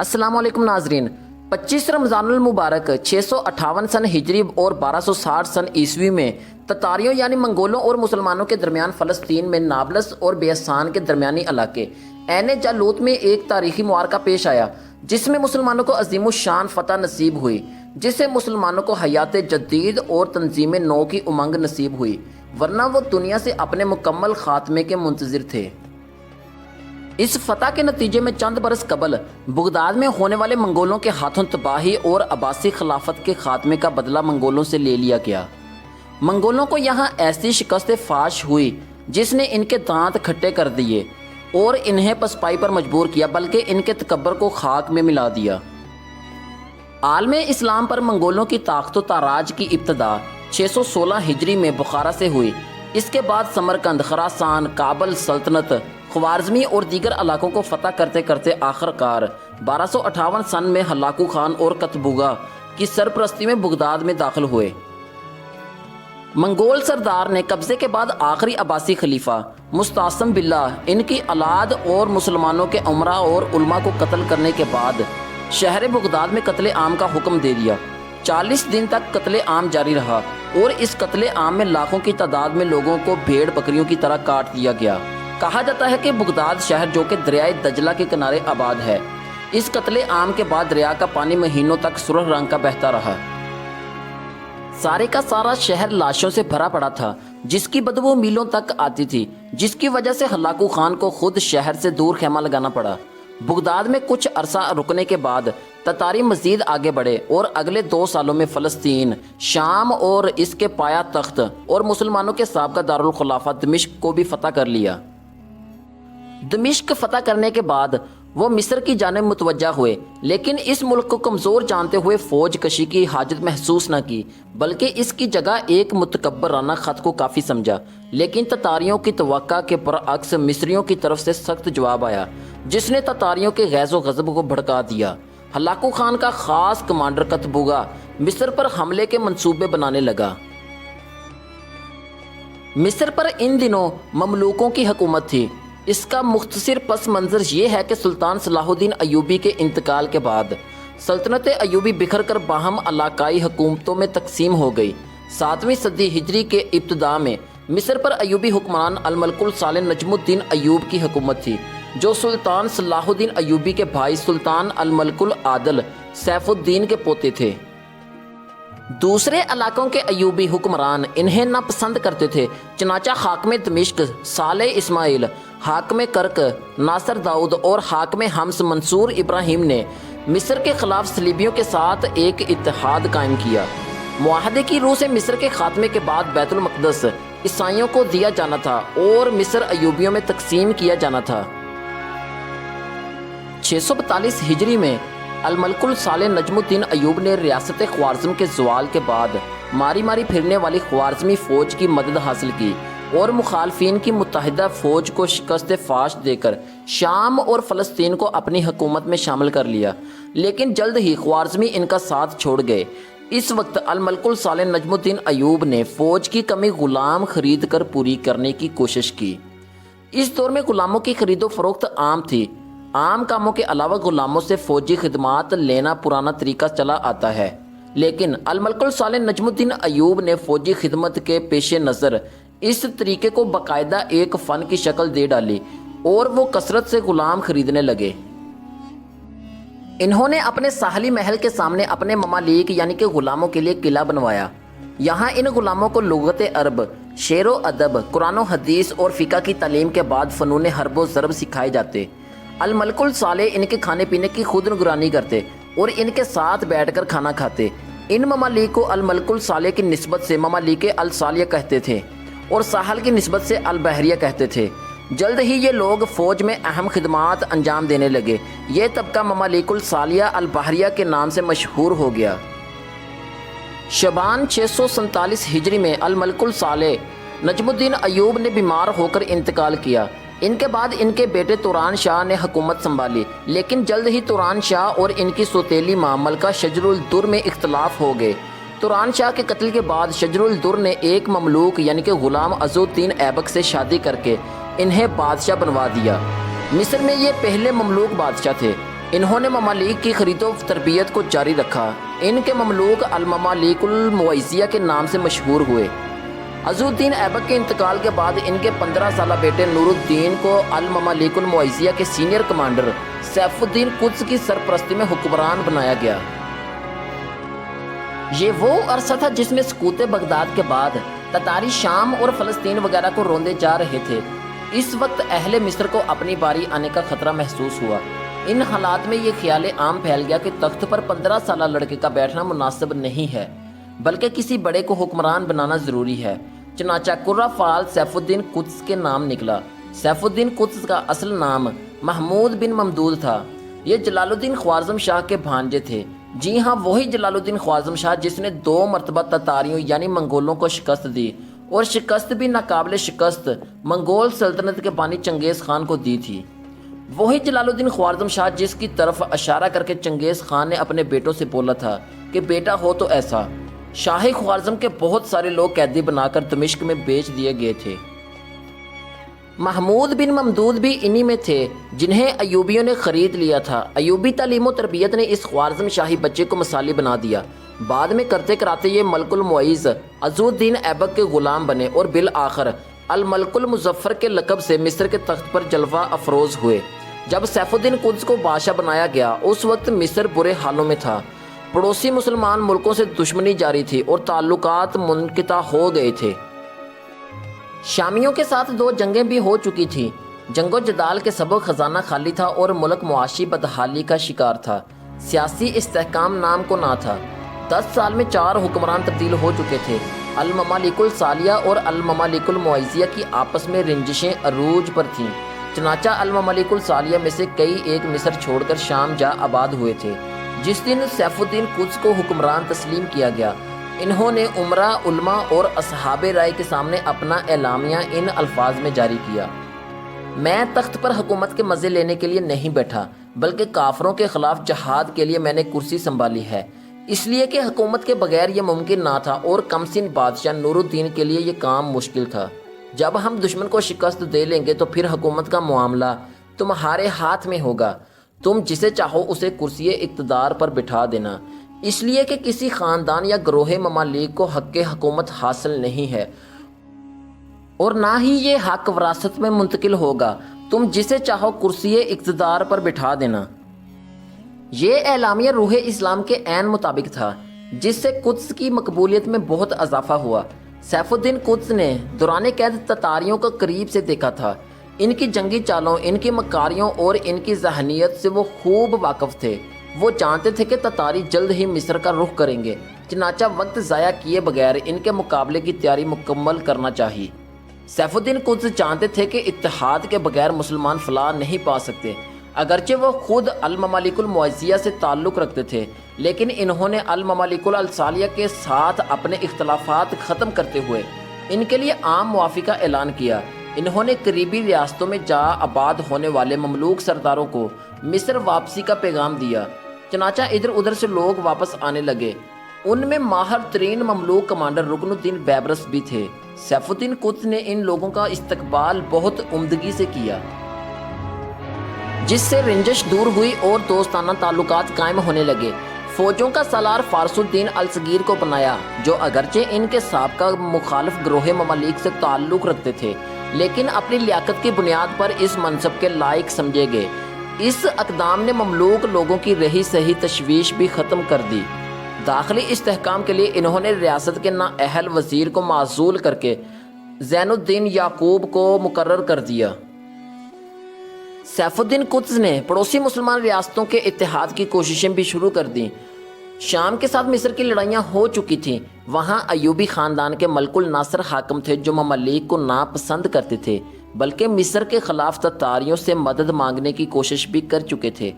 السلام علیکم ناظرین۔ 25 رمضان المبارک 658 سن ہجری اور 1260 سن عیسوی میں تتاریوں یعنی منگولوں اور مسلمانوں کے درمیان فلسطین میں نابلس اور بیسان کے درمیانی علاقے عین جالوت میں ایک تاریخی معرکہ پیش آیا جس میں مسلمانوں کو عظیم الشان فتح نصیب ہوئی، جس سے مسلمانوں کو حیات جدید اور تنظیم نو کی امنگ نصیب ہوئی، ورنہ وہ دنیا سے اپنے مکمل خاتمے کے منتظر تھے۔ اس فتح کے نتیجے میں چند برس قبل بغداد میں ہونے والے منگولوں کے ہاتھوں تباہی اور عباسی خلافت کے خاتمے کا بدلہ منگولوں سے لے لیا گیا۔ منگولوں کو یہاں ایسی شکست فاش ہوئی جس نے ان کے دانت کھٹے کر دیے اور انہیں پسپائی پر مجبور کیا، بلکہ ان کے تکبر کو خاک میں ملا دیا۔ عالم اسلام پر منگولوں کی طاقت و تاراج کی ابتدا 616 ہجری میں بخارا سے ہوئی۔ اس کے بعد سمرقند، خراسان، کابل سلطنت، خوارزمی اور دیگر علاقوں کو فتح کرتے کرتے آخرکار 1258 سن میں ہلاکو خان اور کتبوگا کی سرپرستی میں بغداد میں داخل ہوئے۔ منگول سردار نے قبضے کے بعد آخری عباسی خلیفہ مستعصم باللہ، ان کی اولاد اور مسلمانوں کے امراء اور علماء کو قتل کرنے کے بعد شہر بغداد میں قتل عام کا حکم دے دیا۔ 40 دن تک قتل عام جاری رہا اور اس قتل عام میں لاکھوں کی تعداد میں لوگوں کو بھیڑ بکریوں کی طرح کاٹ دیا گیا۔ کہا جاتا ہے کہ بغداد شہر جو کہ دریائے دجلہ کے کنارے آباد ہے، اس قتل عام کے بعد دریا کا پانی مہینوں تک سرخ رنگ کا بہتا رہا۔ سارے کا سارا شہر لاشوں سے بھرا پڑا تھا جس کی بدبو میلوں تک آتی تھی، جس کی وجہ سے ہلاکو خان کو خود شہر سے دور خیمہ لگانا پڑا۔ بغداد میں کچھ عرصہ رکنے کے بعد تتاری مزید آگے بڑھے اور اگلے 2 سالوں میں فلسطین، شام اور اس کے پایا تخت اور مسلمانوں کے سابقہ دارالخلافہ دمشق کو بھی فتح کر لیا۔ دمشق فتح کرنے کے بعد وہ مصر کی جانب متوجہ ہوئے، لیکن اس ملک کو کمزور جانتے ہوئے فوج کشی کی حاجت محسوس نہ کی، بلکہ اس کی جگہ ایک متکبرانہ خط کو کافی سمجھا۔ لیکن تتاریوں کی توقع کے برعکس مصریوں کی طرف سے سخت جواب آیا جس نے تتاریوں کے غیظ و غضب کو بھڑکا دیا۔ ہلاکو خان کا خاص کمانڈر کتبوگا مصر پر حملے کے منصوبے بنانے لگا۔ مصر پر ان دنوں مملوکوں کی حکومت تھی۔ اس کا مختصر پس منظر یہ ہے کہ سلطان صلاح الدین ایوبی کے انتقال کے بعد سلطنت ایوبی بکھر کر باہم علاقائی حکومتوں میں تقسیم ہو گئی۔ 7ویں صدی ہجری کے ابتدا میں مصر پر ایوبی حکمران الملک الصالح نجم الدین ایوب کی حکومت تھی، جو سلطان صلاح الدین ایوبی کے بھائی سلطان الملک العادل سیف الدین کے پوتے تھے۔ دوسرے علاقوں کے ایوبی حکمران انہیں ناپسند کرتے تھے، چنانچہ حاکم دمشق صالح اسماعیل، حاکم کرک ناصر داؤد اور حاکم حمص منصور ابراہیم نے مصر کے خلاف صلیبیوں کے ساتھ ایک اتحاد قائم کیا۔ معاہدے کی روح سے مصر کے خاتمے کے بعد بیت المقدس عیسائیوں کو دیا جانا تھا اور مصر ایوبیوں میں تقسیم کیا جانا تھا۔ 642 ہجری میں الملک الصالح نجم الدین ایوب نے ریاست خوارزم کے زوال کے بعد ماری ماری پھرنے والی خوارزمی فوج کی مدد حاصل کی اور مخالفین کی متحدہ فوج کو شکست فاش دے کر شام اور فلسطین کو اپنی حکومت میں شامل کر لیا، لیکن جلد ہی خوارزمی ان کا ساتھ چھوڑ گئے۔ اس وقت الملک الصالح نجم الدین ایوب نے فوج کی کمی غلام خرید کر پوری کرنے کی کوشش کی۔ اس دور میں غلاموں کی خرید و فروخت عام تھی۔ عام کاموں کے علاوہ غلاموں سے فوجی خدمات لینا پرانا طریقہ چلا آتا ہے، لیکن الملک الصالح نجم الدین ایوب نے فوجی خدمت کے پیش نظر اس طریقے کو باقاعدہ ایک فن کی شکل دے ڈالی اور وہ کثرت سے غلام خریدنے لگے۔ انہوں نے اپنے ساحلی محل کے سامنے اپنے ممالک یعنی کہ غلاموں کے لیے قلعہ بنوایا۔ یہاں ان غلاموں کو لغت عرب، شعر و ادب، قرآن و حدیث اور فقہ کی تعلیم کے بعد فنون حرب و ضرب سکھائے جاتے۔ الملک الصالح ان کے کھانے پینے کی خود نگرانی کرتے اور ان کے ساتھ بیٹھ کر کھانا کھاتے۔ ان ممالک کو الملک الصالح کی نسبت سے ممالک الصالیہ کہتے تھے اور ساحل کی نسبت سے البحریہ کہتے تھے۔ جلد ہی یہ لوگ فوج میں اہم خدمات انجام دینے لگے۔ یہ طبقہ ممالک الصالیہ البحریہ کے نام سے مشہور ہو گیا۔ شعبان 647 ہجری میں الملک الصالح نجم الدین ایوب نے بیمار ہو کر انتقال کیا۔ ان کے بعد ان کے بیٹے توران شاہ نے حکومت سنبھالی، لیکن جلد ہی توران شاہ اور ان کی سوتیلی ماں ملکہ شجر الدر میں اختلاف ہو گئے۔ توران شاہ کے قتل کے بعد شجر الدر نے ایک مملوک یعنی کہ غلام عز الدین ایبک سے شادی کر کے انہیں بادشاہ بنوا دیا۔ مصر میں یہ پہلے مملوک بادشاہ تھے۔ انہوں نے ممالک کی خرید و تربیت کو جاری رکھا۔ ان کے مملوک الممالک المعیزیہ کے نام سے مشہور ہوئے۔ عز الدین ایبک کے انتقال کے بعد ان کے 15 سالہ بیٹے نور الدین کو الممالک المعیزیہ کے سینئر کمانڈر سیف الدین قدس کی سرپرستی میں حکمران بنایا گیا۔ یہ وہ عرصہ تھا جس میں سقوط بغداد کے بعد تتاری شام اور فلسطین وغیرہ کو روندے جا رہے تھے۔ اس وقت اہل مصر کو اپنی باری آنے کا خطرہ محسوس ہوا۔ ان حالات میں یہ خیال عام پھیل گیا کہ تخت پر 15 سالہ لڑکے کا بیٹھنا مناسب نہیں ہے، بلکہ کسی بڑے کو حکمران بنانا ضروری ہے۔ چنانچہ قرہ فعال سیف الدین قدس کے نام نکلا۔ سیف الدین قدس کا اصل نام محمود بن ممدود تھا۔ یہ جلال الدین خوارزم شاہ کے بھانجے تھے۔ جی ہاں، وہی جلال الدین خوارزم شاہ جس نے 2 مرتبہ تتاریوں یعنی منگولوں کو شکست دی، اور شکست بھی ناقابل شکست منگول سلطنت کے بانی چنگیز خان کو دی تھی۔ وہی جلال الدین خوارزم شاہ جس کی طرف اشارہ کر کے چنگیز خان نے اپنے بیٹوں سے بولا تھا کہ بیٹا ہو تو ایسا۔ شاہ خوارزم کے بہت سارے لوگ قیدی بنا کر دمشق میں بیچ دیے گئے تھے۔ محمود بن ممدود بھی انہی میں تھے جنہیں ایوبیوں نے خرید لیا تھا۔ ایوبی تعلیم و تربیت نے اس خوارزم شاہی بچے کو مثالی بنا دیا۔ بعد میں کرتے کراتے یہ ملک المعیز عز الدین ایبک کے غلام بنے اور بالآخر الملک المظفر کے لقب سے مصر کے تخت پر جلوہ افروز ہوئے۔ جب سیف الدین قدس کو بادشاہ بنایا گیا، اس وقت مصر برے حالوں میں تھا۔ پڑوسی مسلمان ملکوں سے دشمنی جاری تھی اور تعلقات منقطع ہو گئے تھے۔ شامیوں کے ساتھ 2 جنگیں بھی ہو چکی تھیں۔ جنگ و جدال کے سبب خزانہ خالی تھا اور ملک معاشی بدحالی کا شکار تھا۔ سیاسی استحکام نام کو نہ تھا۔ 10 سال میں 4 حکمران تبدیل ہو چکے تھے۔ الممالک الصالیہ اور الممالک المعیزیہ کی آپس میں رنجشیں عروج پر تھیں۔ چنانچہ الممالک الصالیہ میں سے کئی ایک مصر چھوڑ کر شام جا آباد ہوئے تھے۔ جس دن سیف الدین قدس کو حکمران تسلیم کیا گیا، انہوں نے عمرہ، علماء اور اصحاب رائے کے سامنے اپنا اعلامیہ ان الفاظ میں جاری کیا: میں تخت پر حکومت کے مزے لینے کے لیے نہیں بیٹھا، بلکہ کافروں کے خلاف جہاد کے لیے میں نے کرسی سنبھالی ہے، اس لیے کہ حکومت کے بغیر یہ ممکن نہ تھا اور کمسن بادشاہ نور الدین کے لیے یہ کام مشکل تھا۔ جب ہم دشمن کو شکست دے لیں گے تو پھر حکومت کا معاملہ تمہارے ہاتھ میں ہوگا، تم جسے چاہو اسے کرسی اقتدار پر بٹھا دینا، اس لیے کہ کسی خاندان یا گروہ ممالک کو حق حکومت حاصل نہیں ہے اور نہ ہی یہ حق وراثت میں منتقل ہوگا، تم جسے چاہو کرسی اقتدار پر بٹھا دینا۔ یہ اعلامیہ روح اسلام کے عین مطابق تھا، جس سے قدس کی مقبولیت میں بہت اضافہ ہوا۔ سیف الدین قدس نے دوران قید تتاریوں کو قریب سے دیکھا تھا۔ ان کی جنگی چالوں، ان کی مکاریوں اور ان کی ذہنیت سے وہ خوب واقف تھے۔ وہ جانتے تھے کہ تتاری جلد ہی مصر کا رخ کریں گے، چنانچہ وقت ضائع کیے بغیر ان کے مقابلے کی تیاری مکمل کرنا چاہیے۔ سیف الدین قدس جانتے تھے کہ اتحاد کے بغیر مسلمان فلاح نہیں پا سکتے۔ اگرچہ وہ خود الممالک المعیزیہ سے تعلق رکھتے تھے، لیکن انہوں نے الممالک الصالیہ کے ساتھ اپنے اختلافات ختم کرتے ہوئے ان کے لیے عام معافی کا اعلان کیا۔ انہوں نے قریبی ریاستوں میں جا آباد ہونے والے مملوک سرداروں کو مصر واپسی کا پیغام دیا۔ چنانچہ ادھر ادھر سے لوگ واپس آنے لگے۔ ان میں ماہر ترین مملوک کمانڈر رکن الدین بیبرس بھی تھے۔ سیف الدین قدس نے ان لوگوں کا استقبال بہت عمدگی سے کیا، جس سے رنجش دور ہوئی اور دوستانہ تعلقات قائم ہونے لگے۔ فوجوں کا سالار فارس الدین الصغیر کو بنایا، جو اگرچہ ان کے سابقہ مخالف گروہ ممالک سے تعلق رکھتے تھے، لیکن اپنی لیاقت کی بنیاد پر اس منصب کے لائق سمجھے گئے۔ اس اقدام نے مملوک لوگوں کی رہی سہی تشویش بھی ختم کر دی۔ داخلی استحکام کے لیے انہوں نے ریاست کے نااہل وزیر کو معزول کر کے زین الدین یعقوب کو مقرر کر دیا۔ سیف الدین قدس نے پڑوسی مسلمان ریاستوں کے اتحاد کی کوششیں بھی شروع کر دیں۔ شام کے ساتھ مصر کی لڑائیاں ہو چکی تھیں۔ وہاں ایوبی خاندان کے ملک الناصر حاکم تھے، جو ممالک کو ناپسند کرتے تھے، بلکہ مصر کے خلاف تتاریوں سے مدد مانگنے کی کوشش بھی کر چکے تھے۔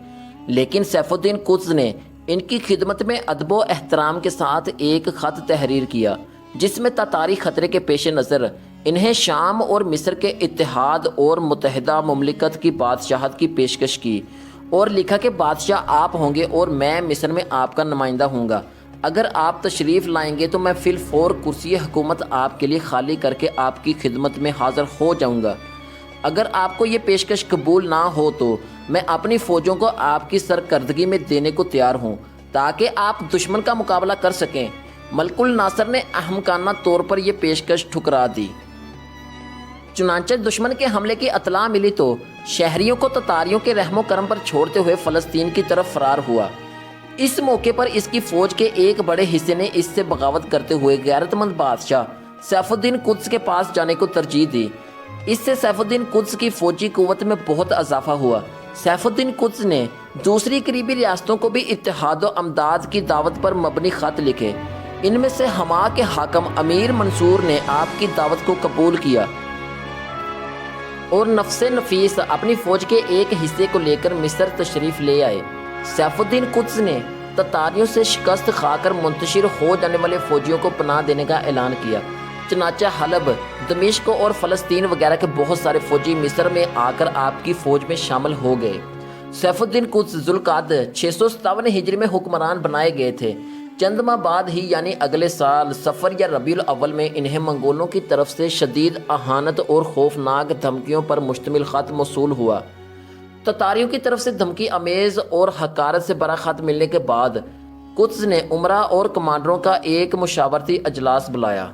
لیکن سیف الدین قدس نے ان کی خدمت میں ادب و احترام کے ساتھ ایک خط تحریر کیا، جس میں تتاری خطرے کے پیش نظر انہیں شام اور مصر کے اتحاد اور متحدہ مملکت کی بادشاہت کی پیشکش کی، اور لکھا کہ بادشاہ آپ ہوں گے اور میں مصر میں آپ کا نمائندہ ہوں گا۔ اگر آپ تشریف لائیں گے تو میں فی الفور کرسی حکومت آپ کے لیے خالی کر کے آپ کی خدمت میں حاضر ہو جاؤں گا۔ اگر آپ کو یہ پیشکش قبول نہ ہو تو میں اپنی فوجوں کو آپ کی سرکردگی میں دینے کو تیار ہوں تاکہ آپ دشمن کا مقابلہ کر سکیں۔ ملک الناصر نے احمقانہ طور پر یہ پیشکش ٹھکرا دی۔ چنانچہ دشمن کے حملے کی اطلاع ملی تو شہریوں کو تتاریوں کے رحم و کرم پر چھوڑتے ہوئے فلسطین کی طرف فرار ہوا۔ اس موقع پر اس کی فوج کے ایک بڑے حصے نے اس سے بغاوت کرتے ہوئے غیرت مند بادشاہ سیف الدین قدس کے پاس جانے کو ترجیح دی۔ اس سے سیف الدین قدس کی فوجی قوت میں بہت اضافہ ہوا۔ سیف الدین قدس نے دوسری قریبی ریاستوں کو بھی اتحاد و امداد کی دعوت پر مبنی خط لکھے۔ ان میں سے حما کے حاکم امیر منصور نے آپ کی دعوت کو قبول کیا اور نفس نفیس اپنی فوج کے ایک حصے کو لے کر مصر تشریف لے آئے۔ سیف الدین قدس نے تتاریوں سے شکست کھا کر منتشر ہو جانے والے فوجیوں کو پناہ دینے کا اعلان کیا۔ چنانچہ حلب، دمشق اور فلسطین وغیرہ کے بہت سارے فوجی مصر میں آ کر آپ کی فوج میں شامل ہو گئے۔ سیف الدین قدس ذوالقعدہ 657 ہجری میں حکمران بنائے گئے تھے۔ چند ماہ بعد ہی یعنی اگلے سال صفر یا ربیع الاول میں انہیں منگولوں کی طرف سے شدید اہانت اور خوفناک دھمکیوں پر مشتمل خط موصول ہوا۔ تتاریوں کی طرف سے دھمکی امیز اور حقارت سے بھرا خط ملنے کے بعد قدس نے عمرہ اور کمانڈروں کا ایک مشاورتی اجلاس بلایا۔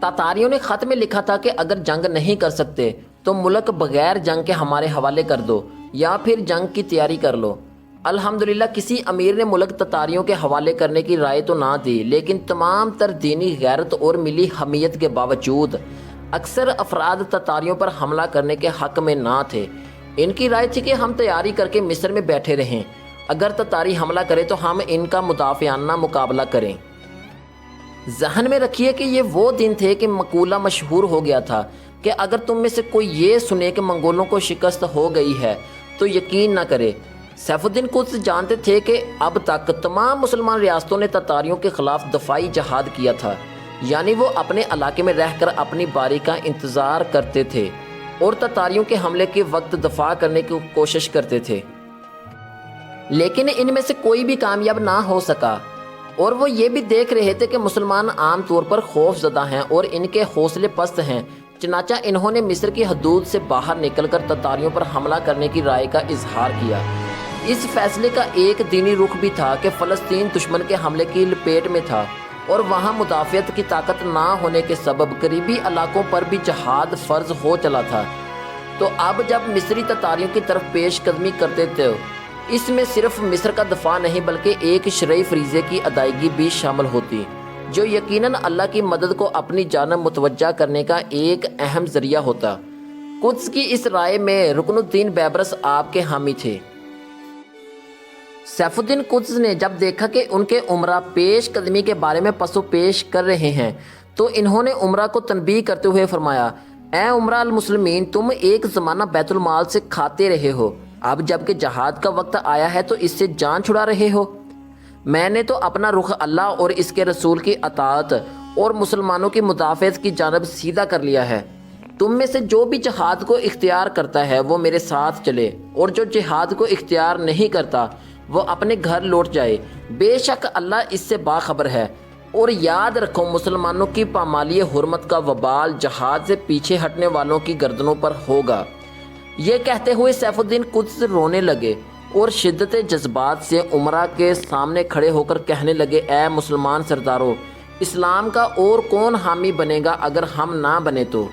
تتاریوں نے خط میں لکھا تھا کہ اگر جنگ نہیں کر سکتے تو ملک بغیر جنگ کے ہمارے حوالے کر دو یا پھر جنگ کی تیاری کر لو۔ الحمدللہ کسی امیر نے ملک تتاریوں کے حوالے کرنے کی رائے تو نہ دی، لیکن تمام تر دینی غیرت اور ملی حمیت کے باوجود اکثر افراد تتاریوں پر حملہ کرنے کے حق میں نہ تھے۔ ان کی رائے تھی کہ ہم تیاری کر کے مصر میں بیٹھے رہیں، اگر تتاری حملہ کرے تو ہم ان کا مدافعانہ مقابلہ کریں۔ ذہن میں رکھیے کہ یہ وہ دن تھے کہ مقولہ مشہور ہو گیا تھا کہ اگر تم میں سے کوئی یہ سنے کہ منگولوں کو شکست ہو گئی ہے تو یقین نہ کرے۔ سیف الدین قدس جانتے تھے کہ اب تک تمام مسلمان ریاستوں نے تتاریوں کے خلاف دفاعی جہاد کیا تھا، یعنی وہ اپنے علاقے میں رہ کر اپنی باری کا انتظار کرتے تھے اور تتاریوں کے حملے کے وقت دفاع کرنے کی کوشش کرتے تھے، لیکن ان میں سے کوئی بھی کامیاب نہ ہو سکا۔ اور وہ یہ بھی دیکھ رہے تھے کہ مسلمان عام طور پر خوف زدہ ہیں اور ان کے حوصلے پست ہیں۔ چنانچہ انہوں نے مصر کی حدود سے باہر نکل کر تتاریوں پر حملہ کرنے کی رائے کا اظہار کیا۔ اس فیصلے کا ایک دینی رخ بھی تھا کہ فلسطین دشمن کے حملے کی لپیٹ میں تھا اور وہاں مدافعت کی طاقت نہ ہونے کے سبب قریبی علاقوں پر بھی جہاد فرض ہو چلا تھا۔ تو اب جب مصری تتاریوں کی طرف پیش قدمی کرتے تھے، اس میں صرف مصر کا دفاع نہیں بلکہ ایک شرعی فریضے کی ادائیگی بھی شامل ہوتی، جو یقیناً اللہ کی مدد کو اپنی جانب متوجہ کرنے کا ایک اہم ذریعہ ہوتا۔ قدس کی اس رائے میں رکن الدین بیبرس آپ کے حامی تھے۔ سیف الدین قدس نے جب دیکھا کہ ان کے عمرہ پیش قدمی کے بارے میں پس و پیش کر رہے ہیں تو انہوں نے عمرہ کو تنبیہ کرتے ہوئے فرمایا، اے عمرہ المسلمین، تم ایک زمانہ بیت المال سے کھاتے رہے ہو، اب جب کہ جہاد کا وقت آیا ہے تو اس سے جان چھڑا رہے ہو۔ میں نے تو اپنا رخ اللہ اور اس کے رسول کی اطاعت اور مسلمانوں کی مدافعت کی جانب سیدھا کر لیا ہے۔ تم میں سے جو بھی جہاد کو اختیار کرتا ہے وہ میرے ساتھ چلے، اور جو جہاد کو اختیار نہیں کرتا وہ اپنے گھر لوٹ جائے، بے شک اللہ اس سے باخبر ہے۔ اور یاد رکھو، مسلمانوں کی پامالی حرمت کا وبال جہاد سے پیچھے ہٹنے والوں کی گردنوں پر ہوگا۔ یہ کہتے ہوئے سیف الدین قدس رونے لگے اور شدت جذبات سے عمرہ کے سامنے کھڑے ہو کر کہنے لگے، اے مسلمان سردارو، اسلام کا اور کون حامی بنے گا اگر ہم نہ بنے تو؟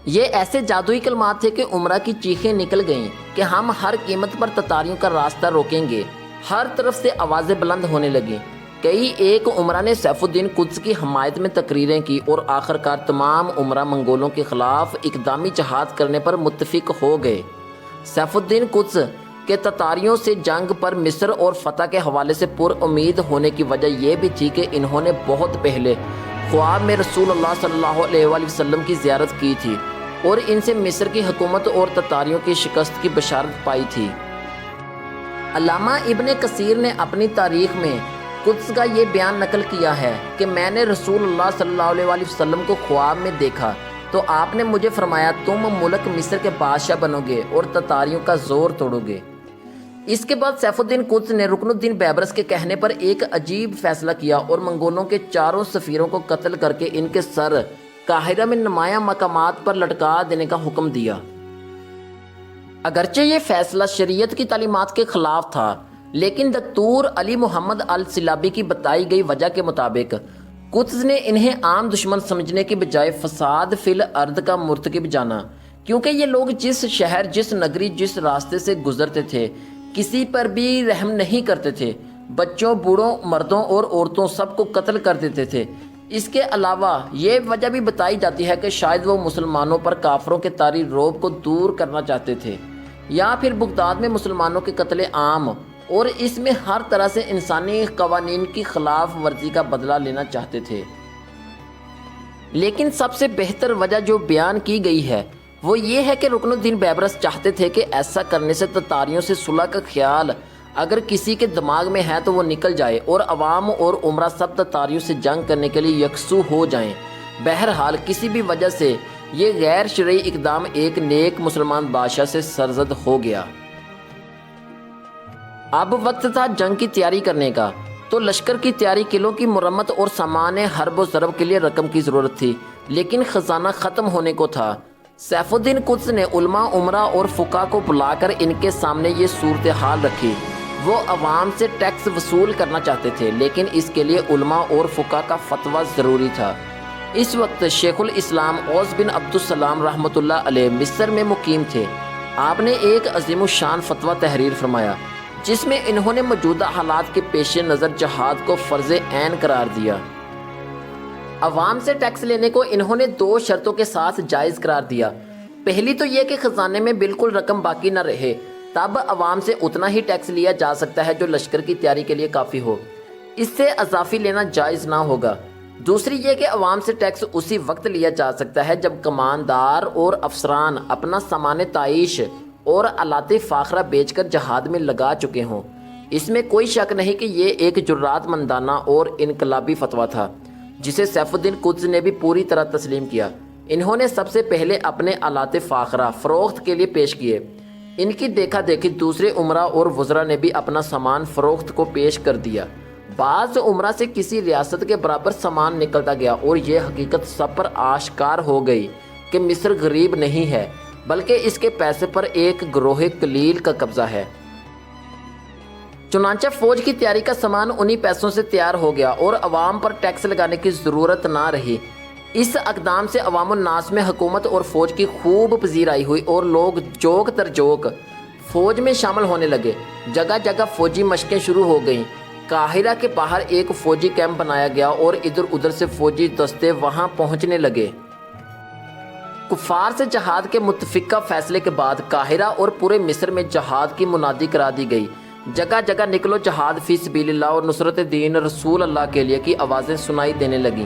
یہ ایسے جادوئی کلمات تھے کہ عمرہ کی چیخیں نکل گئیں کہ ہم ہر قیمت پر تتاریوں کا راستہ روکیں گے۔ ہر طرف سے آوازیں بلند ہونے لگیں۔ کئی ایک عمرہ نے سیف الدین قدس کی حمایت میں تقریریں کی اور آخرکار تمام عمرہ منگولوں کے خلاف اقدامی جہاد کرنے پر متفق ہو گئے۔ سیف الدین قدس کے تتاریوں سے جنگ پر مصر اور فتح کے حوالے سے پر امید ہونے کی وجہ یہ بھی تھی کہ انہوں نے بہت پہلے خواب میں رسول اللہ صلی اللہ علیہ وآلہ وسلم کی زیارت کی تھی اور ان سے مصر کی حکومت اور تتاریوں کی شکست کی بشارت پائی تھی۔ علامہ ابن کثیر نے اپنی تاریخ میں قدس کا یہ بیان نقل کیا ہے کہ میں نے رسول اللہ صلی اللہ علیہ وآلہ وسلم کو خواب میں دیکھا تو آپ نے مجھے فرمایا، تم ملک مصر کے بادشاہ بنو گے اور تتاریوں کا زور توڑو گے۔ اس کے بعد سیف الدین قدس نے رکن الدین بیبرس کے کہنے پر ایک عجیب فیصلہ کیا اور منگولوں کے 4 سفیروں کو قتل کر کے ان کے سر قاہرہ میں نمایاں مقامات پر لٹکا دینے کا حکم دیا۔ اگرچہ یہ فیصلہ شریعت کی تعلیمات کے خلاف تھا، لیکن دکتور علی محمد السلابی کی بتائی گئی وجہ کے مطابق قدس نے انہیں عام دشمن سمجھنے کی بجائے فساد فی الارض کا مرتکب جانا، کیونکہ یہ لوگ جس شہر، جس نگری، جس راستے سے گزرتے تھے کسی پر بھی رحم نہیں کرتے تھے، بچوں، بوڑھوں، مردوں اور عورتوں سب کو قتل کر دیتے تھے۔ اس کے علاوہ یہ وجہ بھی بتائی جاتی ہے کہ شاید وہ مسلمانوں پر کافروں کے طاری رعب کو دور کرنا چاہتے تھے، یا پھر بغداد میں مسلمانوں کے قتل عام اور اس میں ہر طرح سے انسانی قوانین کی خلاف ورزی کا بدلہ لینا چاہتے تھے۔ لیکن سب سے بہتر وجہ جو بیان کی گئی ہے وہ یہ ہے کہ رکن الدین بیبرس چاہتے تھے کہ ایسا کرنے سے تتاریوں سے صلح کا خیال اگر کسی کے دماغ میں ہے تو وہ نکل جائے اور عوام اور عمرہ سب تتاریوں سے جنگ کرنے کے لیے یکسو ہو جائیں۔ بہرحال کسی بھی وجہ سے یہ غیر شرعی اقدام ایک نیک مسلمان بادشاہ سے سرزد ہو گیا۔ اب وقت تھا جنگ کی تیاری کرنے کا، تو لشکر کی تیاری، قلعوں کی مرمت اور سامان حرب و ضرب کے لیے رقم کی ضرورت تھی، لیکن خزانہ ختم ہونے کو تھا۔ سیف الدین قدس نے علماء، عمرہ اور فقہ کو بلا کر ان کے سامنے یہ صورتحال رکھی۔ وہ عوام سے ٹیکس وصول کرنا چاہتے تھے، لیکن اس کے لیے علماء اور فقہ کا فتویٰ ضروری تھا۔ اس وقت شیخ الاسلام اوس بن عبدالسلام رحمۃ اللہ علیہ مصر میں مقیم تھے۔ آپ نے ایک عظیم الشان فتویٰ تحریر فرمایا جس میں انہوں نے موجودہ حالات کے پیش نظر جہاد کو فرض عین قرار دیا۔ عوام سے ٹیکس لینے کو انہوں نے 2 شرطوں کے ساتھ جائز قرار دیا۔ پہلی تو یہ کہ خزانے میں بالکل رقم باقی نہ رہے، تب عوام سے اتنا ہی ٹیکس لیا جا سکتا ہے جو لشکر کی تیاری کے لیے کافی ہو، اس سے اضافی لینا جائز نہ ہوگا۔ دوسری یہ کہ عوام سے ٹیکس اسی وقت لیا جا سکتا ہے جب کماندار اور افسران اپنا سامان تعیش اور آلات فاخرہ بیچ کر جہاد میں لگا چکے ہوں۔ اس میں کوئی شک نہیں کہ یہ ایک جرات مندانہ اور انقلابی فتویٰ تھا جسے سیف الدین قدس نے بھی پوری طرح تسلیم کیا۔ انہوں نے سب سے پہلے اپنے آلات فاخرہ فروخت کے لیے پیش کیے۔ ان کی دیکھا دیکھی دوسرے عمرہ اور وزراء نے بھی اپنا سامان فروخت کو پیش کر دیا۔ بعض عمرہ سے کسی ریاست کے برابر سامان نکلتا گیا اور یہ حقیقت سب پر آشکار ہو گئی کہ مصر غریب نہیں ہے بلکہ اس کے پیسے پر ایک گروہ قلیل کا قبضہ ہے۔ چنانچہ فوج کی تیاری کا سامان انہی پیسوں سے تیار ہو گیا اور عوام پر ٹیکس لگانے کی ضرورت نہ رہی۔ اس اقدام سے عوام الناس میں حکومت اور فوج کی خوب پذیرائی ہوئی اور لوگ جوک تر جوک فوج میں شامل ہونے لگے۔ جگہ جگہ فوجی مشقیں شروع ہو گئیں۔ قاہرہ کے باہر ایک فوجی کیمپ بنایا گیا اور ادھر ادھر سے فوجی دستے وہاں پہنچنے لگے۔ کفار سے جہاد کے متفقہ فیصلے کے بعد قاہرہ اور پورے مصر میں جہاد کی منادی کرا دی گئی۔ جگہ جگہ نکلو جہاد فی سبیل اللہ اور نصرت دین رسول اللہ کے لیے کی آوازیں سنائی دینے لگیں۔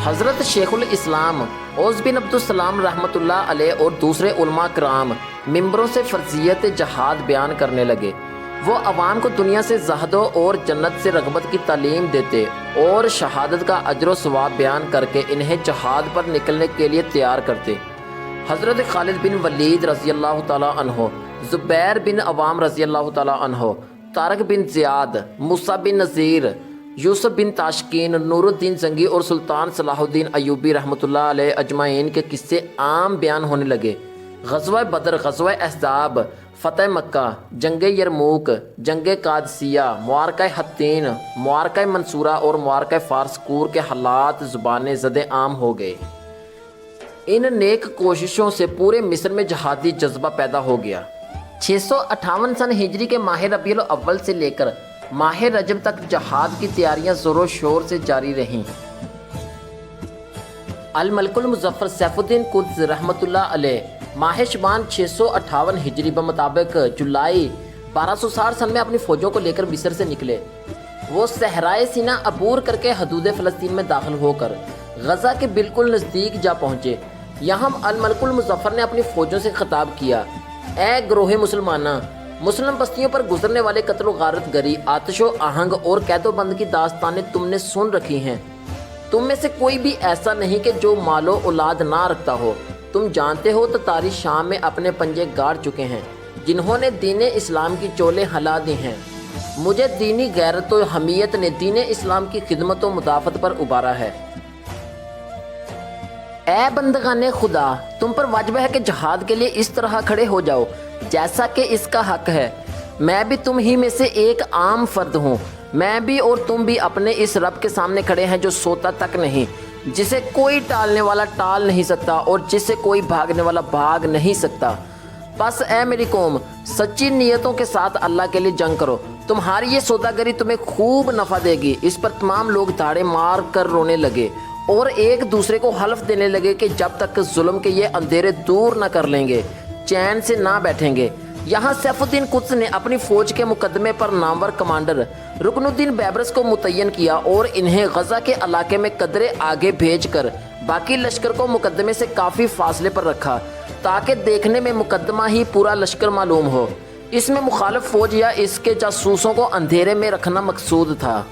حضرت شیخ الاسلام اوس بن عبدالسلام رحمۃ اللہ علیہ اور دوسرے علماء کرام ممبروں سے فرضیت جہاد بیان کرنے لگے۔ وہ عوام کو دنیا سے زہد اور جنت سے رغبت کی تعلیم دیتے اور شہادت کا اجر و ثواب بیان کر کے انہیں جہاد پر نکلنے کے لیے تیار کرتے۔ حضرت خالد بن ولید رضی اللہ تعالیٰ عنہ، زبیر بن عوام رضی اللہ تعالیٰ عنہ، طارق بن زیاد، موسیٰ بن نذیر، یوسف بن تاشکین، نور الدین زنگی اور سلطان صلاح الدین ایوبی رحمۃ اللہ علیہ اجمعین کے قصے عام بیان ہونے لگے۔ غزوہ بدر، غزوہ احزاب، فتح مکہ، جنگ یرموک، جنگ قادسیہ، معرکہ حطین، معرکہ منصورہ اور معرکہ فارسکور کے حالات زبان زد عام ہو گئے۔ ان نیک کوششوں سے پورے مصر میں جہادی جذبہ پیدا ہو گیا۔ 658 سن ہجری کے ماہ ربیع الاول سے لے کر ماہ رجب تک جہاد کی تیاریاں زور و شور سے جاری رہیں۔ الملک المظفر سیف الدین قدس رحمۃ اللہ علیہ ماہ شبان 658 ہجری بمطابق جولائی 1260 سن میں اپنی فوجوں کو لے کر مصر سے نکلے۔ وہ صحرائے سینا عبور کر کے حدود فلسطین میں داخل ہو کر غزہ کے بالکل نزدیک جا پہنچے۔ یہاں الملک المظفر نے اپنی فوجوں سے خطاب کیا: اے گروہ مسلمانہ، مسلم بستیوں پر گزرنے والے قتل و غارت گری، آتش و آہنگ اور قید و بند کی داستانیں تم نے سن رکھی ہیں۔ تم میں سے کوئی بھی ایسا نہیں کہ جو مال و اولاد نہ رکھتا ہو۔ تم جانتے ہو تتاری شام میں اپنے پنجے گاڑ چکے ہیں، جنہوں نے دین اسلام کی چولیں ہلا دی ہیں۔ مجھے دینی غیرت و حمیت نے دین اسلام کی خدمت و مدافعت پر ابھارا ہے۔ اے بندگان خدا، تم پر واجب ہے کہ جہاد کے لیے اس طرح کھڑے ہو جاؤ جیسا کہ اس کا حق ہے۔ میں بھی تم ہی میں سے ایک عام فرد ہوں۔ میں بھی اور تم بھی اپنے اس رب کے سامنے کھڑے ہیں جو سوتا تک نہیں، جسے کوئی ٹالنے والا ٹال نہیں سکتا اور جس سے کوئی بھاگنے والا بھاگ نہیں سکتا۔ پس اے میری قوم، سچی نیتوں کے ساتھ اللہ کے لیے جنگ کرو۔ تمہاری یہ سوداگری تمہیں خوب نفع دے گی۔ اس پر تمام لوگ دھاڑے مار کر رونے لگے اور ایک دوسرے کو حلف دینے لگے کہ جب تک ظلم کے یہ اندھیرے دور نہ کر لیں گے چین سے نہ بیٹھیں گے۔ یہاں سیف الدین قدس نے اپنی فوج کے مقدمے پر نامور کمانڈر رکن الدین بیبرس کو متعین کیا اور انہیں غزہ کے علاقے میں قدرے آگے بھیج کر باقی لشکر کو مقدمے سے کافی فاصلے پر رکھا تاکہ دیکھنے میں مقدمہ ہی پورا لشکر معلوم ہو۔ اس میں مخالف فوج یا اس کے جاسوسوں کو اندھیرے میں رکھنا مقصود تھا۔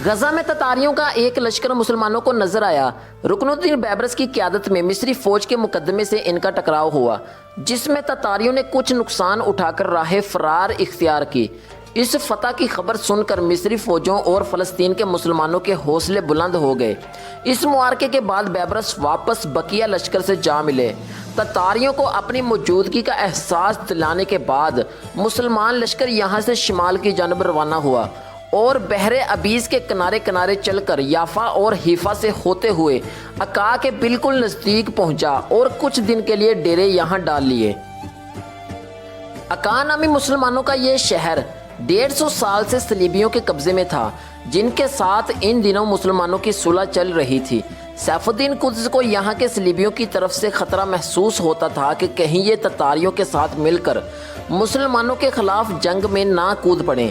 غزہ میں تتاریوں کا ایک لشکر مسلمانوں کو نظر آیا۔ رکن الدین بیبرس کی قیادت میں مصری فوج کے مقدمے سے ان کا ٹکراؤ ہوا، جس میں تتاریوں نے کچھ نقصان اٹھا کر راہ فرار اختیار کی۔ اس فتح کی خبر سن کر مصری فوجوں اور فلسطین کے مسلمانوں کے حوصلے بلند ہو گئے۔ اس معرکے کے بعد بیبرس واپس بقیہ لشکر سے جا ملے۔ تتاریوں کو اپنی موجودگی کا احساس دلانے کے بعد مسلمان لشکر یہاں سے شمال کی جانب روانہ ہوا اور بحر ابیض کے کنارے کنارے چل کر یافا اور حیفا سے ہوتے ہوئے عکا کے بالکل نزدیک پہنچا اور کچھ دن کے لیے ڈیرے یہاں ڈال لیے۔ عکا نامی مسلمانوں کا یہ شہر 150 سال سے صلیبیوں کے قبضے میں تھا، جن کے ساتھ ان دنوں مسلمانوں کی صلح چل رہی تھی۔ سیف الدین قدس کو یہاں کے صلیبیوں کی طرف سے خطرہ محسوس ہوتا تھا کہ کہیں یہ تتاریوں کے ساتھ مل کر مسلمانوں کے خلاف جنگ میں نہ کود پڑیں۔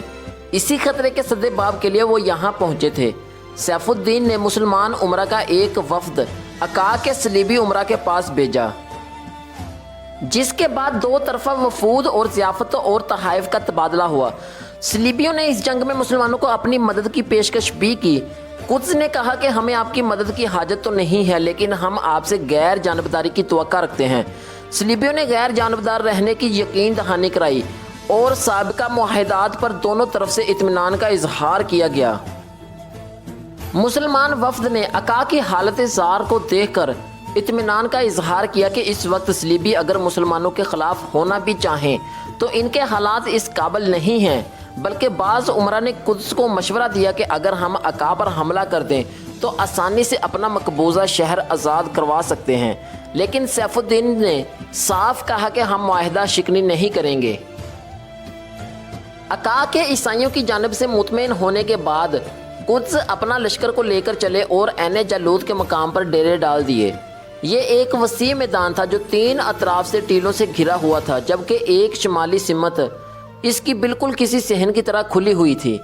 اسی خطرے کے سدے باب کے لیے وہ یہاں پہنچے تھے۔ سیف الدین نے مسلمان عمرہ کا ایک وفد عکا کے صلیبی عمرہ کے پاس بھیجا، جس کے بعد دو طرفہ وفود اور ضیافت اور تحائف کا تبادلہ ہوا۔ صلیبیوں نے اس جنگ میں مسلمانوں کو اپنی مدد کی پیشکش بھی کی۔ قدس نے کہا کہ ہمیں آپ کی مدد کی حاجت تو نہیں ہے، لیکن ہم آپ سے غیر جانبداری کی توقع رکھتے ہیں۔ صلیبیوں نے غیر جانبدار رہنے کی یقین دہانی کرائی اور سابقہ معاہدات پر دونوں طرف سے اطمینان کا اظہار کیا گیا۔ مسلمان وفد نے عکا کی حالت زار کو دیکھ کر اطمینان کا اظہار کیا کہ اس وقت صلیبی اگر مسلمانوں کے خلاف ہونا بھی چاہیں تو ان کے حالات اس قابل نہیں ہیں، بلکہ بعض عمرہ نے قدس کو مشورہ دیا کہ اگر ہم عکا پر حملہ کر دیں تو آسانی سے اپنا مقبوضہ شہر آزاد کروا سکتے ہیں، لیکن سیف الدین نے صاف کہا کہ ہم معاہدہ شکنی نہیں کریں گے۔ عکا کے عیسائیوں کی جانب سے مطمئن ہونے کے بعد قدس اپنا لشکر کو لے کر چلے اور عین جالوت کے مقام پر ڈیرے ڈال دیے۔ یہ ایک وسیع میدان تھا جو 3 اطراف سے ٹیلوں سے گھرا ہوا تھا، جبکہ ایک شمالی سمت اس کی بالکل کسی صحن کی طرح کھلی ہوئی تھی۔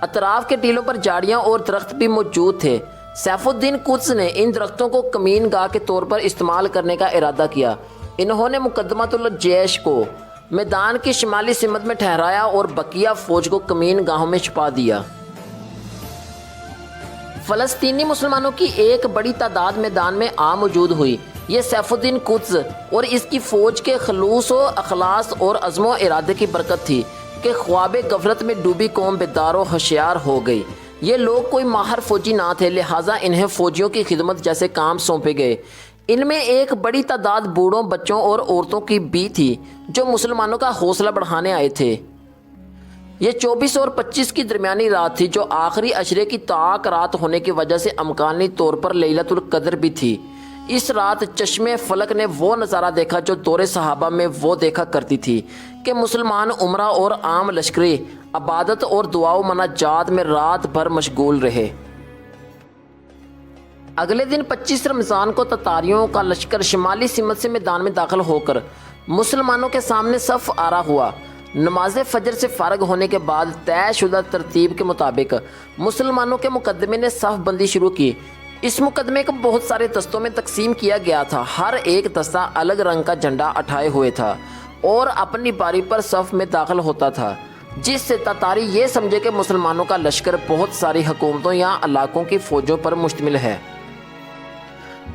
اطراف کے ٹیلوں پر جھاڑیاں اور درخت بھی موجود تھے۔ سیف الدین قدس نے ان درختوں کو کمین گاہ کے طور پر استعمال کرنے کا ارادہ کیا۔ انہوں نے مقدمۃ الجیش کو میدان کی شمالی سمت میں ٹھہرایا اور بقیہ فوج کو کمین گاہوں میں چھپا دیا۔ فلسطینی مسلمانوں کی ایک بڑی تعداد میدان میں آ موجود ہوئی۔ یہ سیف الدین قدس اور اس کی فوج کے خلوص و اخلاص اور عزم و ارادے کی برکت تھی کہ خواب غفلت میں ڈوبی قوم بیدار و ہوشیار ہو گئی۔ یہ لوگ کوئی ماہر فوجی نہ تھے، لہٰذا انہیں فوجیوں کی خدمت جیسے کام سونپے گئے۔ ان میں ایک بڑی تعداد بوڑھوں، بچوں اور عورتوں کی بھی تھی جو مسلمانوں کا حوصلہ بڑھانے آئے تھے۔ یہ 24 اور 25 کی درمیانی رات تھی، جو آخری عشرے کی طاق رات ہونے کی وجہ سے امکانی طور پر لیلۃ القدر بھی تھی۔ اس رات چشمے فلک نے وہ نظارہ دیکھا جو دور صحابہ میں وہ دیکھا کرتی تھی کہ مسلمان عمرہ اور عام لشکری عبادت اور دعا و مناجات میں رات بھر مشغول رہے۔ اگلے دن 25 رمضان کو تتاریوں کا لشکر شمالی سمت سے میدان میں داخل ہو کر مسلمانوں کے سامنے صف آرا ہوا۔ نماز فجر سے فارغ ہونے کے بعد طے شدہ ترتیب کے مطابق مسلمانوں کے مقدمے نے صف بندی شروع کی۔ اس مقدمے کو بہت سارے دستوں میں تقسیم کیا گیا تھا۔ ہر ایک دستہ الگ رنگ کا جھنڈا اٹھائے ہوئے تھا اور اپنی باری پر صف میں داخل ہوتا تھا، جس سے تتاری یہ سمجھے کہ مسلمانوں کا لشکر بہت ساری حکومتوں یا علاقوں کی فوجوں پر مشتمل ہے۔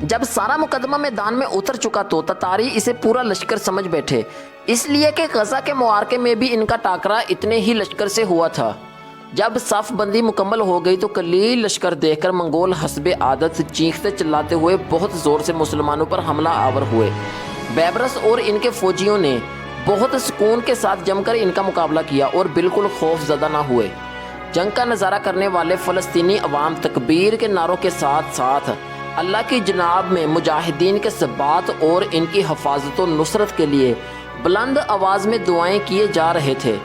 جب سارا مقدمہ میدان میں اتر چکا تو تتاری اسے پورا لشکر سمجھ بیٹھے، اس لیے کہ غزہ کے معرکے میں بھی ان کا ٹاکرا اتنے ہی لشکر سے ہوا تھا۔ جب صف بندی مکمل ہو گئی تو قلیل لشکر دیکھ کر منگول حسب عادت چیختے چلاتے ہوئے بہت زور سے مسلمانوں پر حملہ آور ہوئے۔ بیبرس اور ان کے فوجیوں نے بہت سکون کے ساتھ جم کر ان کا مقابلہ کیا اور بالکل خوف زدہ نہ ہوئے۔ جنگ کا نظارہ کرنے والے فلسطینی عوام تکبیر کے نعروں کے ساتھ ساتھ اللہ کی جناب میں مجاہدین کے ثبات اور ان کی حفاظت و نصرت کے لیے بلند آواز میں دعائیں کیے جا رہے تھے۔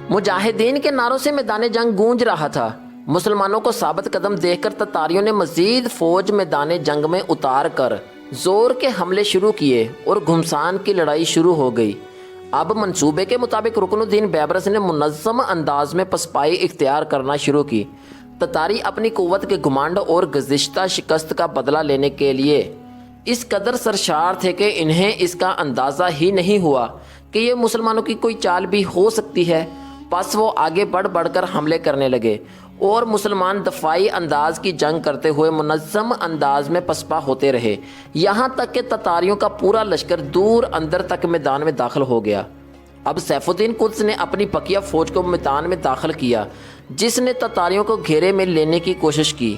مجاہدین کے نعروں سے میدان جنگ گونج رہا تھا۔ مسلمانوں کو ثابت قدم دیکھ کر تتاریوں نے مزید فوج میدان جنگ میں اتار کر زور کے حملے شروع کیے اور گھمسان کی لڑائی شروع ہو گئی۔ اب منصوبے کے مطابق رکن الدین بیبرس نے منظم انداز میں پسپائی اختیار کرنا شروع کی۔ تتاری اپنی قوت کے گھمنڈ اور گزشتہ شکست کا بدلہ لینے کے لیے اس قدر سرشار تھے کہ انہیں اس کا اندازہ ہی نہیں ہوا کہ یہ مسلمانوں کی کوئی چال بھی ہو سکتی ہے۔ پس وہ آگے بڑھ کر حملے کرنے لگے اور مسلمان دفاعی انداز کی جنگ کرتے ہوئے منظم انداز میں پسپا ہوتے رہے، یہاں تک کہ تتاریوں کا پورا لشکر دور اندر تک میدان میں داخل ہو گیا۔ اب سیف الدین قدس نے اپنی بقیہ فوج کو میدان میں داخل کیا، جس نے تتاریوں کو گھیرے میں لینے کی کوشش کی،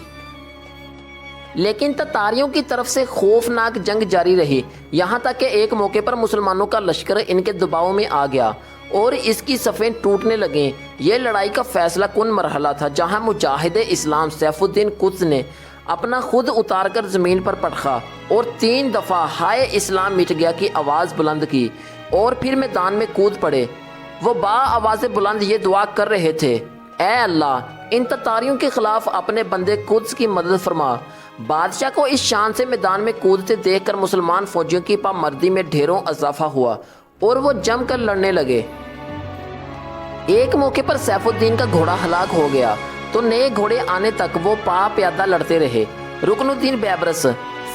لیکن تتاریوں کی طرف سے خوفناک جنگ جاری رہی، یہاں تک کہ ایک موقع پر مسلمانوں کا لشکر ان کے دباؤ میں آ گیا اور اس کی صفیں ٹوٹنے لگیں۔ یہ لڑائی کا فیصلہ کن مرحلہ تھا، جہاں مجاہد اسلام سیف الدین قدس نے اپنا خود اتار کر زمین پر پٹخا اور 3 دفعہ ہائے اسلام مٹ گیا کی آواز بلند کی اور پھر میدان میں کود پڑے۔ وہ با آواز بلند یہ دعا کر رہے تھے، اے اللہ، ان تتاریوں کے خلاف اپنے بندے قدس کی مدد فرما۔ بادشاہ کو اس شان سے میدان میں کودتے دیکھ کر مسلمان فوجیوں کی پامردی میں ڈھیروں اضافہ ہوا اور وہ جم کر لڑنے لگے۔ ایک موقع پر سیف الدین کا گھوڑا ہلاک ہو گیا تو نئے گھوڑے آنے تک وہ پا پیادہ لڑتے رہے۔ رکن الدین بیبرس،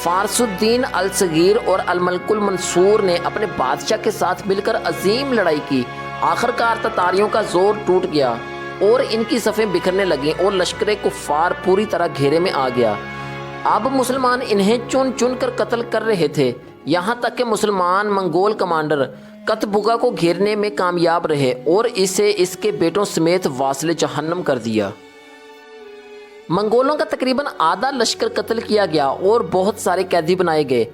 فارس الدین الصغیر اور الملک المنصور نے اپنے بادشاہ کے ساتھ مل کر عظیم لڑائی کی۔ آخرکار تتاریوں کا زور ٹوٹ گیا اور ان کی صفیں بکھرنے لگیں اور لشکر کفار پوری طرح گھیرے میں آ گیا۔ اب مسلمان انہیں چن چن کر قتل کر رہے تھے، یہاں تک کہ مسلمان منگول کمانڈر کتبگا کو گھیرنے میں کامیاب رہے اور اسے اس کے بیٹوں سمیت واصل جہنم کر دیا۔ منگولوں کا تقریباً آدھا لشکر قتل کیا گیا اور بہت سارے قیدی بنائے گئے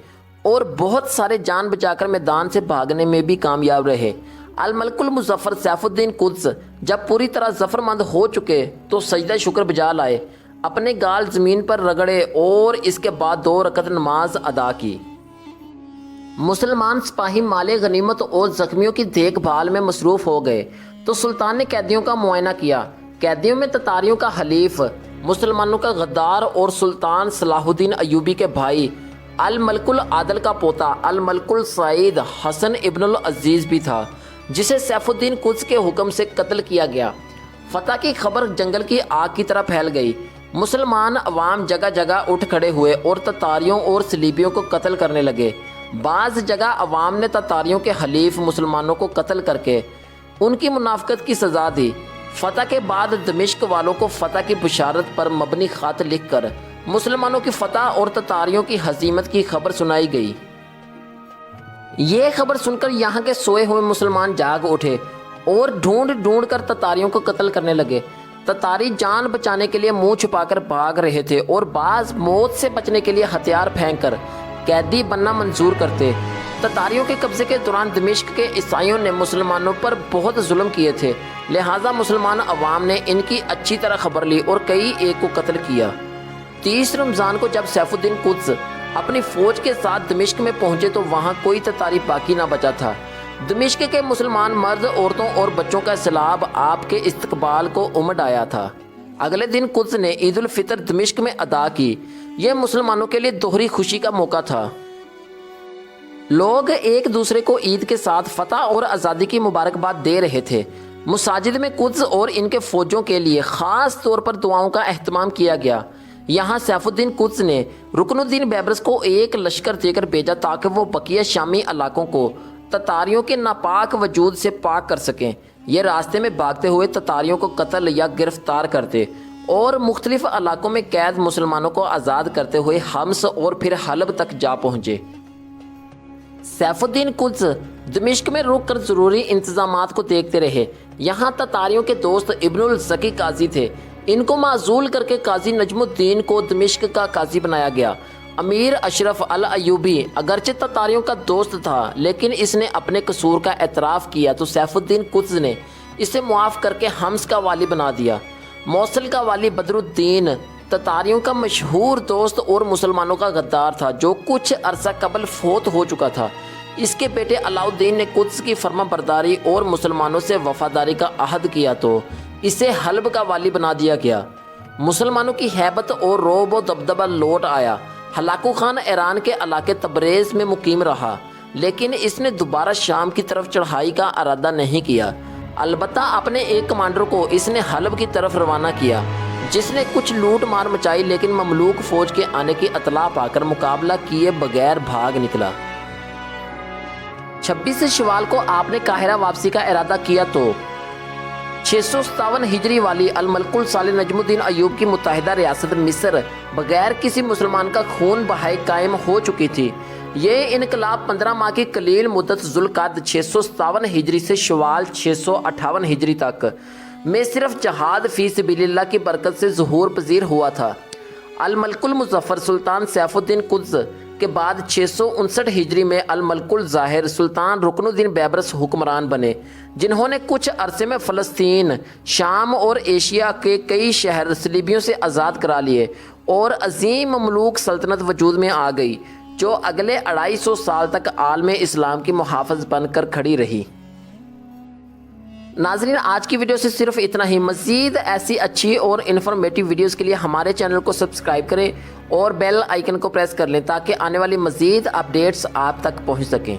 اور بہت سارے جان بچا کر میدان سے بھاگنے میں بھی کامیاب رہے۔ الملک المظفر سیف الدین قدس جب پوری طرح ظفر مند ہو چکے تو سجدہ شکر بجا لائے، اپنے گال زمین پر رگڑے اور اس کے بعد 2 رکعت نماز ادا کی۔ مسلمان سپاہی مال غنیمت اور زخمیوں کی دیکھ بھال میں مصروف ہو گئے تو سلطان نے قیدیوں کا معائنہ کیا۔ قیدیوں میں تتاریوں کا حلیف، مسلمانوں کا غدار اور سلطان صلاح الدین ایوبی کے بھائی الملک العادل کا پوتا الملک السعید حسن ابن العزیز بھی تھا، جسے سیف الدین قدس کے حکم سے قتل کیا گیا۔ فتح کی خبر جنگل کی آگ کی طرح پھیل گئی۔ مسلمان عوام جگہ جگہ اٹھ کھڑے ہوئے اور تتاریوں اور صلیبیوں کو قتل کرنے لگے۔ بعض جگہ عوام نے تتاریوں کے حلیف مسلمانوں کو قتل کر کے ان کی منافقت کی سزا دی۔ فتح کے بعد دمشق والوں کو فتح کی بشارت پر مبنی خط لکھ کر مسلمانوں کی فتح اور تتاریوں کی ہزیمت کی خبر سنائی گئی۔ یہ خبر سن کر یہاں کے سوئے ہوئے مسلمان جاگ اٹھے اور ڈھونڈ ڈھونڈ کر تتاریوں کو قتل کرنے لگے۔ تتاری جان بچانے کے لیے منہ چھپا کر بھاگ رہے تھے اور بعض موت سے بچنے کے لیے ہتھیار پھینک کر قیدی بننا منظور کرتے۔ تتاریوں کے قبضے کے دوران دمشق کے عیسائیوں نے مسلمانوں پر بہت ظلم کیے تھے، لہٰذا مسلمان عوام نے ان کی اچھی طرح خبر لی اور کئی ایک کو قتل کیا۔ 30 رمضان کو جب سیف الدین قدس اپنی فوج کے ساتھ دمشق میں پہنچے تو وہاں کوئی تتاری باقی نہ بچا تھا۔ دمشق کے مسلمان مرد، عورتوں اور بچوں کا سیلاب آپ کے استقبال کو امڈ آیا تھا۔ اگلے دن قدس نے عید الفطر دمشق میں ادا کی۔ یہ مسلمانوں کے لیے دوہری خوشی کا موقع تھا۔ لوگ ایک دوسرے کو عید کے ساتھ فتح اور آزادی کی مبارکباد دے رہے تھے۔ مساجد میں قدس اور ان کے فوجوں کے لیے خاص طور پر دعاؤں کا اہتمام کیا گیا۔ یہاں سیف الدین قدس نے رکن الدین بیبرس کو ایک لشکر دے کر بھیجا تاکہ وہ بقیہ شامی علاقوں کو تتاریوں کے ناپاک وجود سے پاک کر سکیں۔ یہ راستے میں بھاگتے ہوئے تتاریوں کو قتل یا گرفتار کرتے اور مختلف علاقوں میں قید مسلمانوں کو آزاد کرتے ہوئے حمص اور پھر حلب تک جا پہنچے۔ سیف الدین قدس دمشق میں رک کر ضروری انتظامات کو دیکھتے رہے۔ یہاں تتاریوں کے دوست ابن الزکی قاضی تھے۔ ان کو معزول کر کے قاضی نجم الدین کو دمشق کا قاضی بنایا گیا۔ امیر اشرف الایوبی اگرچہ تتاریوں کا دوست تھا لیکن اس نے اپنے قصور کا اعتراف کیا تو سیف الدین قدس نے اسے معاف کر کے حمص کا والی بنا دیا۔ موصل کا والی بدر الدین تتاریوں کا مشہور دوست اور مسلمانوں کا غدار تھا جو کچھ عرصہ قبل فوت ہو چکا تھا۔ اس کے بیٹے علاء الدین نے قدس کی فرما برداری اور مسلمانوں سے وفاداری کا عہد کیا تو اسے حلب کا والی بنا دیا گیا۔ مسلمانوں کی ہیبت اور رعب و دبدبہ لوٹ آیا۔ ہلاکو خان ایران کے علاقے تبریز میں مقیم رہا لیکن اس نے دوبارہ شام کی طرف چڑھائی کا ارادہ نہیں کیا۔ البتہ اپنے ایک کمانڈر کو اس نے حلب کی طرف روانہ کیا جس نے کچھ لوٹ مار مچائی لیکن مملوک فوج کے آنے کی اطلاع پا کر مقابلہ کیے بغیر بھاگ نکلا۔ 26 شوال کو آپ نے قاہرہ واپسی کا ارادہ کیا تو 657 ہجری والی الملک الصالح نجم الدین ایوب کی متحدہ ریاست مصر بغیر کسی مسلمان کا خون بہائے قائم ہو چکی تھی۔ یہ انقلاب 15 ماہ کی قلیل مدت ذوالقعدہ 657 ہجری سے شوال 658 ہجری تک میں صرف جہاد فی سبیل اللہ کی برکت سے ظہور پذیر ہوا تھا۔ الملک المظفر سلطان سیف الدین قدس کے بعد 659 ہجری میں الملک الظاہر سلطان رکن الدین بیبرس حکمران بنے جنہوں نے کچھ عرصے میں فلسطین، شام اور ایشیا کے کئی شہر صلیبیوں سے آزاد کرا لیے اور عظیم مملوک سلطنت وجود میں آ گئی جو اگلے 250 سال تک عالم اسلام کی محافظ بن کر کھڑی رہی۔ ناظرین آج کی ویڈیو سے صرف اتنا ہی۔ مزید ایسی اچھی اور انفارمیٹیو ویڈیوز کے لیے ہمارے چینل کو سبسکرائب کریں اور بیل آئیکن کو پریس کر لیں تاکہ آنے والی مزید اپڈیٹس آپ تک پہنچ سکیں۔